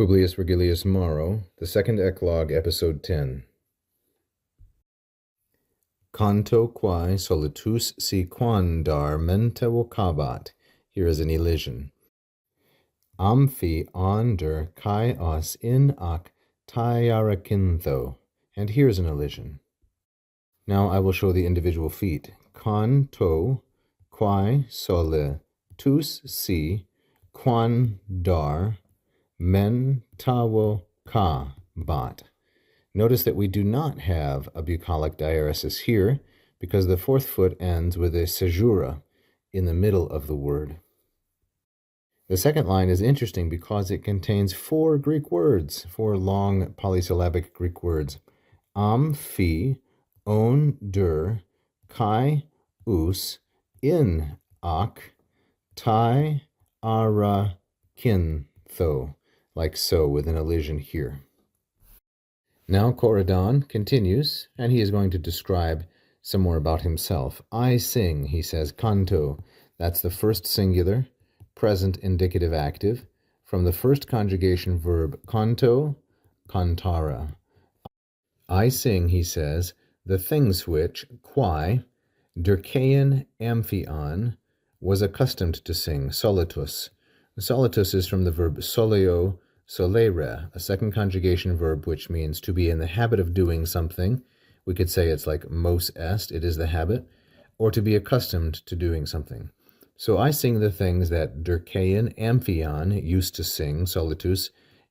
Publius Vergilius Maro, the Second Eclogue, Episode 10. Canto quae solitus si quandar mente vocabat. Here is an elision. Amphi onder kai os in ac taiaracintho. And here's an elision. Now I will show the individual feet. Canto quae solitus si quandar mentavo ka bat. Notice that we do not have a bucolic diaresis here because the fourth foot ends with a caesura in the middle of the word. The second line is interesting because it contains four Greek words, four long polysyllabic Greek words. Amphi, on, der, kai, us, in, ac, tai, ara, kin, tho. Like so, with an elision here. Now Corydon continues, and he is going to describe some more about himself. I sing, he says, canto. That's the first singular, present indicative active, from the first conjugation verb canto, cantara. I sing, he says, the things which, quae, Dircean Amphion, was accustomed to sing, solitus. Solitus is from the verb soleo, solere, a second conjugation verb which means to be in the habit of doing something. We could say it's like mos est, it is the habit, or to be accustomed to doing something. So I sing the things that Dircean Amphion used to sing, solitus,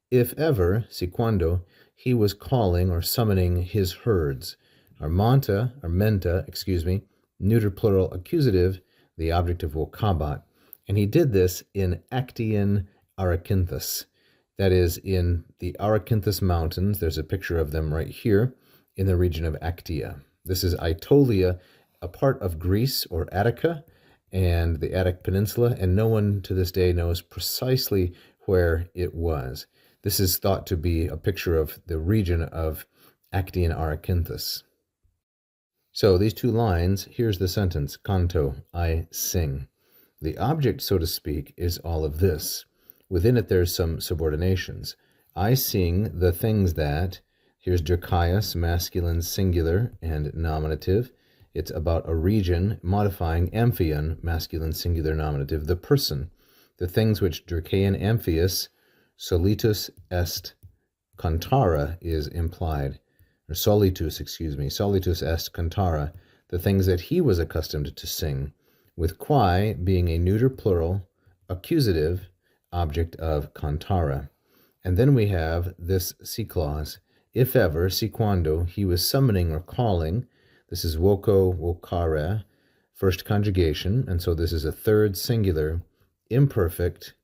if ever, si quando, he was calling or summoning his herds. Menta, neuter plural accusative, the object of vocabat. And he did this in Actian Arakinthus. That is, in the Arakinthus Mountains. There's a picture of them right here in the region of Actia. This is Aetolia, a part of Greece or Attica and the Attic Peninsula, and no one to this day knows precisely where it was. This is thought to be a picture of the region of Actian Arakinthus. So these two lines, here's the sentence, canto, I sing. The object, so to speak, is all of this. Within it, there's some subordinations. I sing the things that, here's Dircaius, masculine singular and nominative. It's about a region modifying Amphion, masculine singular nominative, the person. The things which Dircean Amphius, solitus est cantara is implied. Or solitus est cantara, the things that he was accustomed to sing, with quae being a neuter plural, accusative, object of cantara. And then we have this si clause, if ever, si quando, he was summoning or calling. This is voco, vocare, first conjugation, and so this is a third singular, imperfect,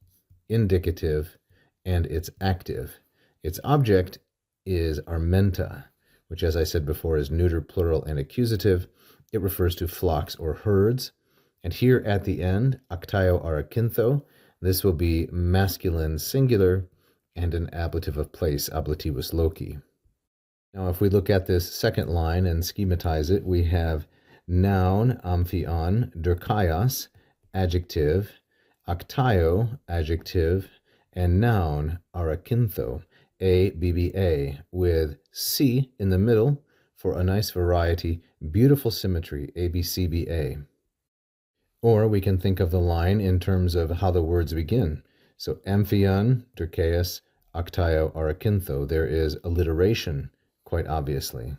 indicative, and it's active. Its object is armenta, which, as I said before, is neuter plural and accusative. It refers to flocks or herds. And here at the end, actio aracintho, this will be masculine singular and an ablative of place, ablativus loci. Now, if we look at this second line and schematize it, we have noun, amphion, Dircaios, adjective, actio, adjective, and noun, aracintho, A, with C in the middle for a nice variety, beautiful symmetry, ABCBA. Or we can think of the line in terms of how the words begin. So Amphion, Dircaius, actio, aracintho. There is alliteration, quite obviously.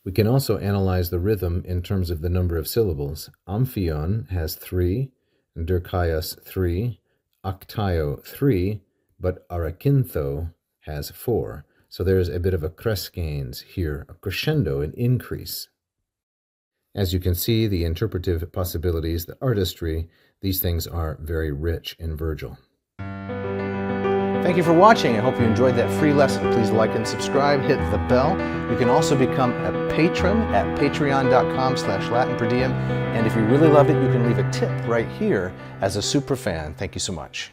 We can also analyze the rhythm in terms of the number of syllables. Amphion has 3, Dircaius 3, actio 3, but aracintho has 4. So there's a bit of a crescens here, a crescendo, an increase. As you can see, the interpretive possibilities, the artistry, these things are very rich in Vergil. Thank you for watching. I hope you enjoyed that free lesson. Please like and subscribe, hit the bell. You can also become a patron at patreon.com/LatinPerDiem. And if you really loved it, you can leave a tip right here as a super fan. Thank you so much.